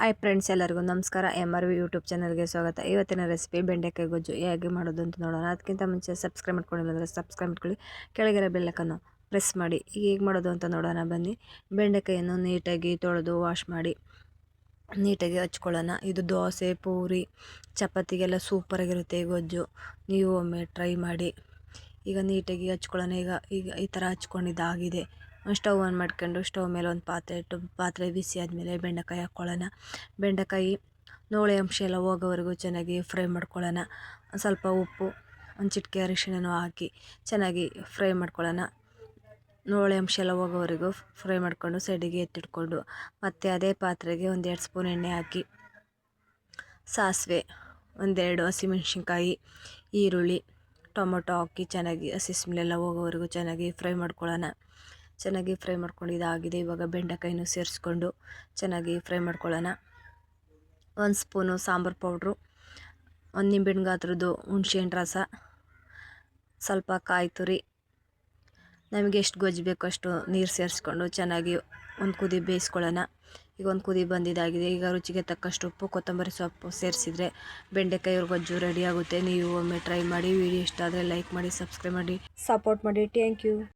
Hi friends, ಎಲ್ಲರಿಗೂ ನಮಸ್ಕಾರ. MRV YouTube ಚಾನಲ್ಗೆ ಸ್ವಾಗತ. ಇವತ್ತಿನ ರೆಸಿಪಿ ಬೆಂಡೆಕಾಯಿ ಗೊಜ್ಜು ಹೇಗೆ ಮಾಡೋದು ಅಂತ ನೋಡೋಣ. ಅದಕ್ಕಿಂತ ಮುಂಚೆ ಸಬ್ಸ್ಕ್ರೈಬ್ ಮಾಡ್ಕೊಂಡಿಲ್ಲ ಅಂದರೆ ಸಬ್ಸ್ಕ್ರೈಬ್ ಮಾಡ್ಕೊಳ್ಳಿ, ಕೆಳಗಿರೋ ಬೆಲ್ಲಕ್ಕನ್ನು ಪ್ರೆಸ್ ಮಾಡಿ. ಈಗ ಹೇಗೆ ಮಾಡೋದು ಅಂತ ನೋಡೋಣ ಬನ್ನಿ. ಬೆಂಡೆಕಾಯಿಯನ್ನು ನೀಟಾಗಿ ತೊಳೆದು ವಾಶ್ ಮಾಡಿ ನೀಟಾಗಿ ಹಚ್ಕೊಳ್ಳೋಣ. ಇದು ದೋಸೆ, ಪೂರಿ, ಚಪಾತಿಗೆಲ್ಲ ಸೂಪರಾಗಿರುತ್ತೆ ಈ ಗೊಜ್ಜು. ನೀವು ಒಮ್ಮೆ ಟ್ರೈ ಮಾಡಿ. ಈಗ ನೀಟಾಗಿ ಹಚ್ಕೊಳ್ಳೋಣ. ಈಗ ಈ ಥರ ಹಚ್ಕೊಂಡಿದ್ದಾಗಿದೆ. ಸ್ಟವ್ ಆನ್ ಮಾಡ್ಕೊಂಡು ಸ್ಟವ್ ಮೇಲೆ ಒಂದು ಪಾತ್ರೆ ಇಟ್ಟು ಪಾತ್ರೆ ಬಿಸಿ ಆದಮೇಲೆ ಬೆಂಡೆಕಾಯಿ ಹಾಕ್ಕೊಳ್ಳೋಣ. ಬೆಂಡೆಕಾಯಿ ನೋಳೆ ಅಂಶ ಎಲ್ಲ ಹೋಗೋವರೆಗೂ ಚೆನ್ನಾಗಿ ಫ್ರೈ ಮಾಡ್ಕೊಳ್ಳೋಣ. ಸ್ವಲ್ಪ ಉಪ್ಪು, ಒಂದು ಚಿಟಿಕೆ ಅರಿಶಿಣನೂ ಹಾಕಿ ಚೆನ್ನಾಗಿ ಫ್ರೈ ಮಾಡ್ಕೊಳ್ಳೋಣ. ನೋಳೆ ಅಂಶ ಎಲ್ಲ ಹೋಗೋವರೆಗೂ ಫ್ರೈ ಮಾಡಿಕೊಂಡು ಸೈಡಿಗೆ ಎತ್ತಿಟ್ಕೊಂಡು ಮತ್ತು ಅದೇ ಪಾತ್ರೆಗೆ 1-2 ಸ್ಪೂನ್ ಎಣ್ಣೆ ಹಾಕಿ ಸಾಸಿವೆ, 1-2 ಹಸಿಮೆಣ್ಸಿನ್ಕಾಯಿ, ಈರುಳ್ಳಿ, ಟೊಮೊಟೊ ಹಾಕಿ ಚೆನ್ನಾಗಿ ಹಸಿ ಸ್ಮೆಲ್ ಹೋಗೋವರೆಗೂ ಚೆನ್ನಾಗಿ ಫ್ರೈ ಮಾಡ್ಕೊಳ್ಳೋಣ. ಚೆನ್ನಾಗಿ ಫ್ರೈ ಮಾಡ್ಕೊಂಡಿದ್ದಾಗಿದೆ. ಇವಾಗ ಬೆಂಡೆಕಾಯಿನೂ ಸೇರಿಸ್ಕೊಂಡು ಚೆನ್ನಾಗಿ ಫ್ರೈ ಮಾಡ್ಕೊಳ್ಳೋಣ. 1 ಸ್ಪೂನು ಸಾಂಬಾರು ಪೌಡ್ರು, 1 ನಿಂಬೆಹಣ್ಣು ಗಾತ್ರದ್ದು ಹುಣಸೆಹಣ್ಣು ರಸ, ಸ್ವಲ್ಪ ಕಾಯಿ ತುರಿ, ನಮಗೆ ಎಷ್ಟು ಗೊಜ್ಜು ಬೇಕೋ ಅಷ್ಟು ನೀರು ಸೇರಿಸ್ಕೊಂಡು ಚೆನ್ನಾಗಿ ಒಂದು ಕುದಿ ಬೇಯಿಸ್ಕೊಳ್ಳೋಣ. ಈಗ ಒಂದು ಕುದಿ ಬಂದಿದ್ದಾಗಿದೆ. ಈಗ ರುಚಿಗೆ ತಕ್ಕಷ್ಟು ಉಪ್ಪು, ಕೊತ್ತಂಬರಿ ಸೊಪ್ಪು ಸೇರಿಸಿದರೆ ಬೆಂಡೆಕಾಯಿ ಗೊಜ್ಜು ರೆಡಿ ಆಗುತ್ತೆ. ನೀವು ಒಮ್ಮೆ ಟ್ರೈ ಮಾಡಿ. ವಿಡಿಯೋ ಇಷ್ಟ ಆದರೆ ಲೈಕ್ ಮಾಡಿ, ಸಬ್ಸ್ಕ್ರೈಬ್ ಮಾಡಿ, ಸಪೋರ್ಟ್ ಮಾಡಿ. Thank you.